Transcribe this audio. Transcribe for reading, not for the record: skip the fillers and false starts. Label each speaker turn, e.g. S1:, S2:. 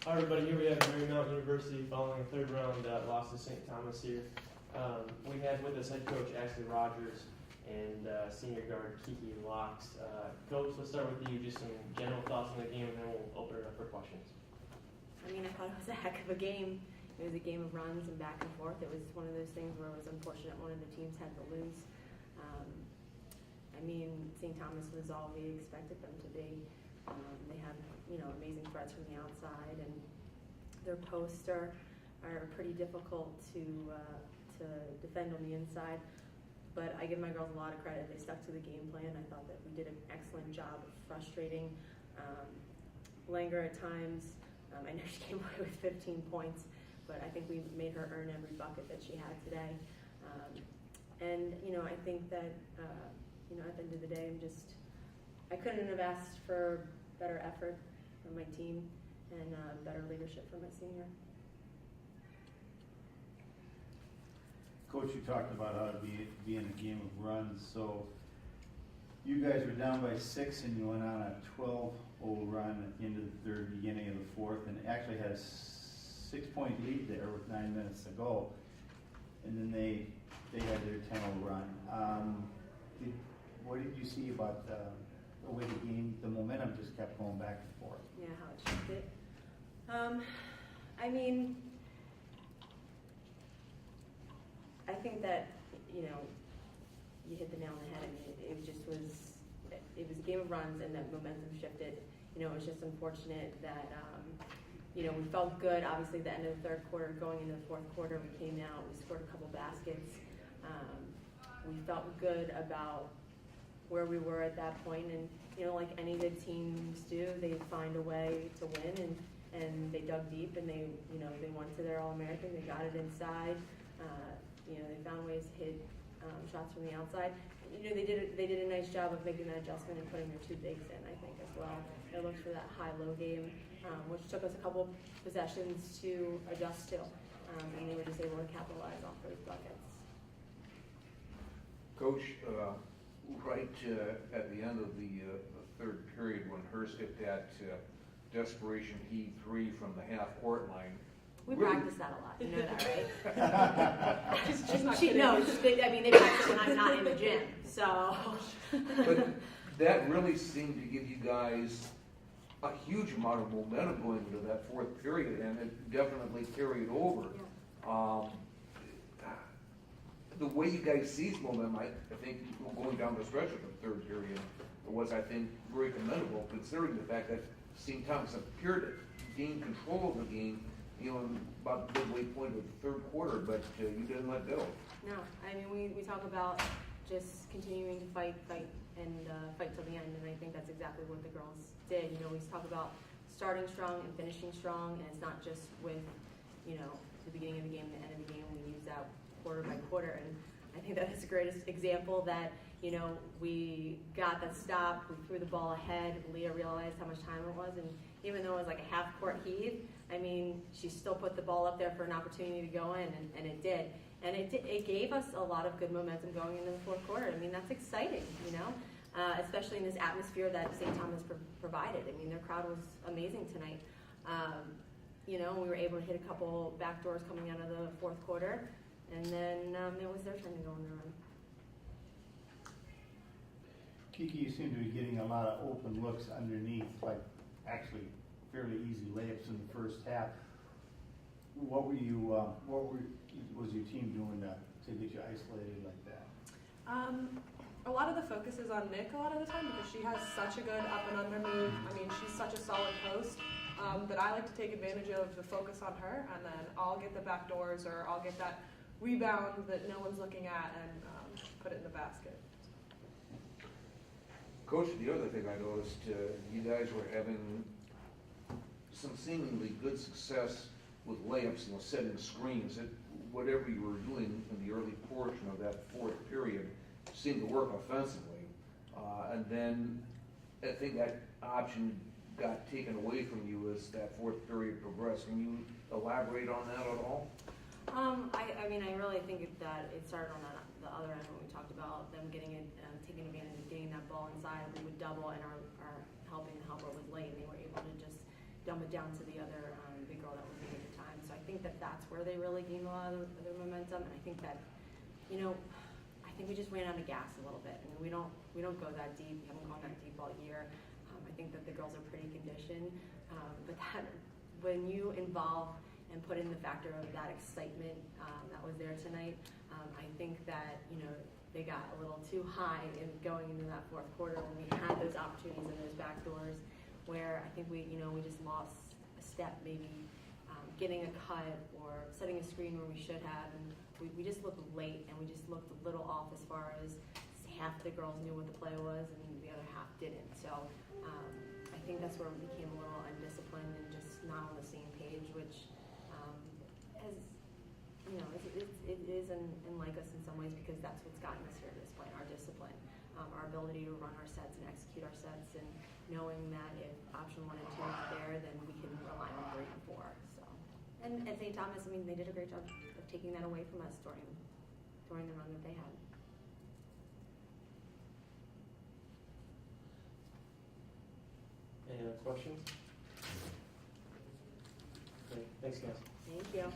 S1: Hi everybody, here we have Marymount University following a third round loss to St. Thomas here. We have with us head coach Ashley Rogers and senior guard Kiki Locks. Coach, let's start with you, just some general thoughts on the game and then we'll open it up for questions.
S2: I mean, I thought it was a heck of a game. It was a game of runs and back and forth. It was one of those things where it was unfortunate one of the teams had to lose. I mean, St. Thomas was all we expected them to be. They have, amazing threats from the outside, and their posts are pretty difficult to defend on the inside. But I give my girls a lot of credit. They stuck to the game plan. I thought that we did an excellent job of frustrating Langer at times. I know she came away with 15 points, but I think we made her earn every bucket that she had today. And I think that at the end of the day, I couldn't have asked for better effort from my team and better leadership from my senior.
S3: Coach, you talked about how to be in a game of runs. So you guys were down by 6 and you went on a 12-0 run at the end of the third, beginning of the fourth, and actually had a 6-point lead there with 9 minutes to go. And then they had their 10-0 run. What did you see about the way the game, the momentum just kept going back and forth?
S2: Yeah, how it shifted. I think that, you hit the nail on the head. I mean, it was a game of runs and that momentum shifted. It was just unfortunate that, we felt good, obviously, at the end of the third quarter. Going into the fourth quarter, we came out, we scored a couple baskets. We felt good about where we were at that point, and like any good teams do, they find a way to win, and they dug deep, and they went to their All-American, they got it inside, they found ways to hit shots from the outside. They did a nice job of making that adjustment and putting their two bigs in, I think, as well. They looked for that high-low game, which took us a couple possessions to adjust to, and they were just able to capitalize off those buckets.
S4: Coach, right at the end of the third period, when Hurst hit that desperation heave three from the half-court line.
S2: We
S4: really
S2: practice that a lot, you know that, right?
S5: She's not
S2: they practice when I'm not in the gym, so.
S4: But that really seemed to give you guys a huge amount of momentum going into that fourth period, and it definitely carried over.
S2: Yeah.
S4: The way you guys seized momentum, I think, going down the stretch of the third period was, I think, very commendable, considering the fact that St. Thomas appeared to gain control of the game, in about the midway point of the third quarter, but you didn't let go.
S2: No, I mean, we talk about just continuing to fight till the end, and I think that's exactly what the girls did. We talk about starting strong and finishing strong, and it's not just with, the beginning of the game and the end of the game. We use that quarter by quarter, and I think that is the greatest example that, we got that stop, we threw the ball ahead, Leah realized how much time it was, and even though it was like a half-court heave, I mean, she still put the ball up there for an opportunity to go in, and it did. And it gave us a lot of good momentum going into the fourth quarter. I mean, that's exciting, especially in this atmosphere that St. Thomas provided. I mean, their crowd was amazing tonight. We were able to hit a couple back doors coming out of the fourth quarter, and then it was their turn to go on the run.
S3: Kiki, you seem to be getting a lot of open looks underneath, like actually fairly easy layups in the first half. What was your team doing to get you isolated like that?
S5: A lot of the focus is on Nick a lot of the time because she has such a good up and under move. I mean, she's such a solid post that I like to take advantage of the focus on her, and then I'll get the back doors or I'll get that rebound that no one's looking at and put it in the basket.
S4: Coach, the other thing I noticed, you guys were having some seemingly good success with layups, setting screens. Whatever you were doing in the early portion of that fourth period seemed to work offensively. And then I think that option got taken away from you as that fourth period progressed. Can you elaborate on that at all?
S2: I really think that it started on the other end when we talked about them getting it, taking advantage of getting that ball inside. We would double, and our helper was late, and they were able to just dump it down to the other think that that's where they really gained a lot of their momentum. And I think that, you know, I think we just ran out of gas a little bit. I mean, we don't go that deep. We haven't gone that deep all year. I think that the girls are pretty conditioned, but that when you involve and put in the factor of that excitement that was there tonight, I think that, you know, they got a little too high in going into that fourth quarter when we had those opportunities and those back doors where I think we just lost a step, maybe getting a cut or setting a screen where we should have, and we just looked late and we just looked a little off as far as half the girls knew what the play was and the other half didn't. So I think that's where we became a little undisciplined and just not on the same page, which has, you know, it is unlike us in some ways because that's what's gotten us here to this point, our discipline, our ability to run our sets and execute our sets, and knowing that if option 1 and 2 is there, then we can rely on 3 and 4. So, and at St. Thomas, I mean, they did a great job of taking that away from us during the run that they had.
S1: Any other questions? Okay, thanks guys.
S2: Thank you.